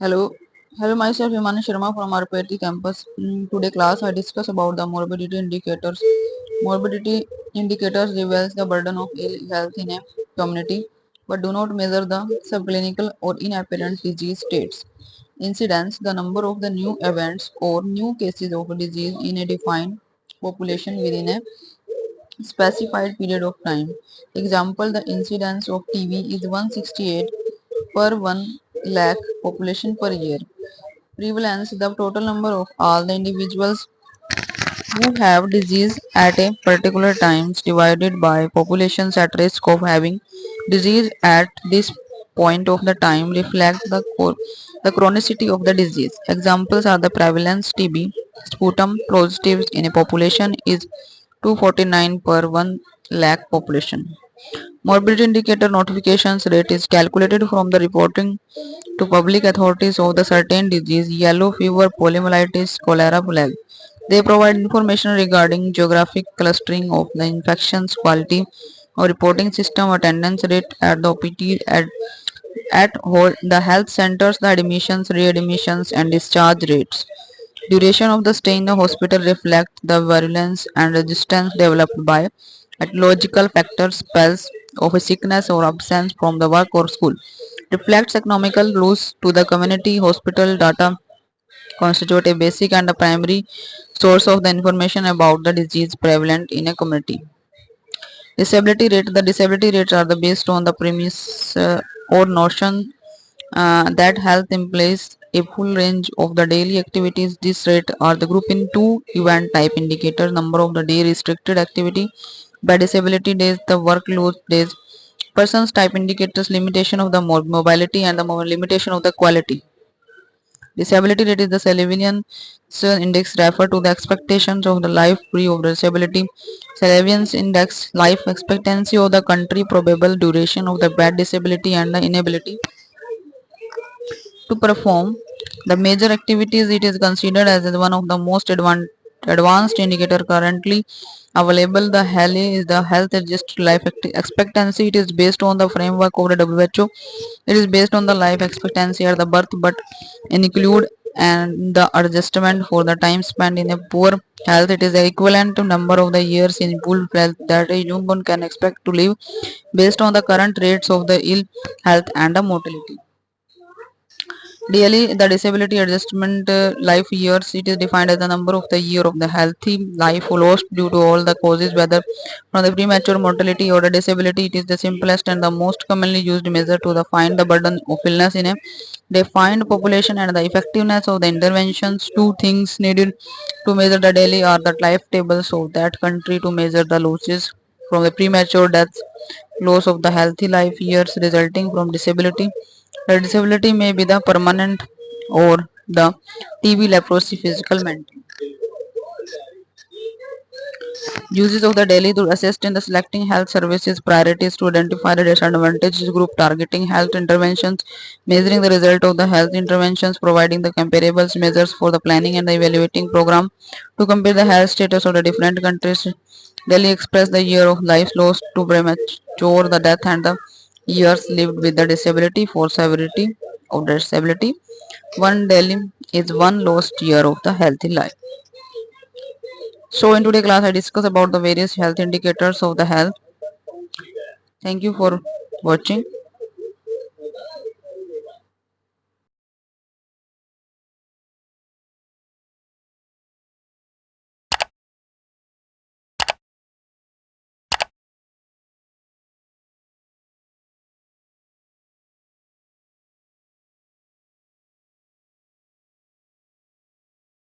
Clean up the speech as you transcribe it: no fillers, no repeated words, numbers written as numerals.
Hello, hello. Myself Himani Sharma from RPT campus. Today class I discuss about the morbidity indicators. Morbidity indicators reveals the burden of ill health in a community, but do not measure the subclinical or inapparent disease states. Incidence, the number of the new events or new cases of disease in a defined population within a specified period of time. Example, the incidence of TB is 168 per 1 lakh population per year. Prevalence, the total number of all the individuals who have disease at a particular time divided by populations at risk of having disease at this point of the time reflect the chronicity of the disease. Examples are the prevalence TB sputum positives in a population is 249 per 1 lakh population. Morbidity indicator notifications rate is calculated from the reporting to public authorities of the certain disease, yellow fever, poliomyelitis, cholera, plague. They provide information regarding geographic clustering of the infections, quality or reporting system, attendance rate at the OPT, the health centers, the admissions, readmissions, and discharge rates. Duration of the stay in the hospital reflects the virulence and resistance developed by etiological factors, spells of a sickness or absence from the work or school. Reflects economical loss to the community. Hospital data constitute a basic and a primary source of the information about the disease prevalent in a community. Disability rate. The disability rates are based on the premise or notion that health implies a full range of the daily activities. This rate are the group in two event type indicators: number of the day restricted activity by disability days, the workload days. Persons type indicators limitation of the mobility and the limitation of the quality. Disability rate is the Sullivan index refer to the expectations of the life free of disability. Sullivan's index life expectancy of the country, probable duration of the bad disability and the inability to perform the major activities. It is considered as one of the most advanced indicator currently available. The HALE is the health adjusted life expectancy. It is based on the framework of the WHO. It is based on the life expectancy at the birth but include and the adjustment for the time spent in a poor health. It is equivalent to number of the years in poor health that a newborn can expect to live based on the current rates of the ill health and the mortality. Daily, the disability adjustment life years, it is defined as the number of the year of the healthy life lost due to all the causes, whether from the premature mortality or the disability. It is the simplest and the most commonly used measure to find the burden of illness in a defined population and the effectiveness of the interventions. Two things needed to measure the daily are the life tables of that country to measure the losses from the premature deaths, loss of the healthy life years resulting from disability. The disability may be the permanent or the TB, leprosy, physical, mental. Uses of the daily to assist in the selecting health services priorities to identify the disadvantaged group, targeting health interventions, measuring the result of the health interventions, providing the comparables measures for the planning and the evaluating program to compare the health status of the different countries. Daily express the year of life lost to premature the death and the years lived with the disability for severity of the disability. One daily is one lost year of the healthy life. So in today's class I discuss about the various health indicators of the health. Thank you for watching.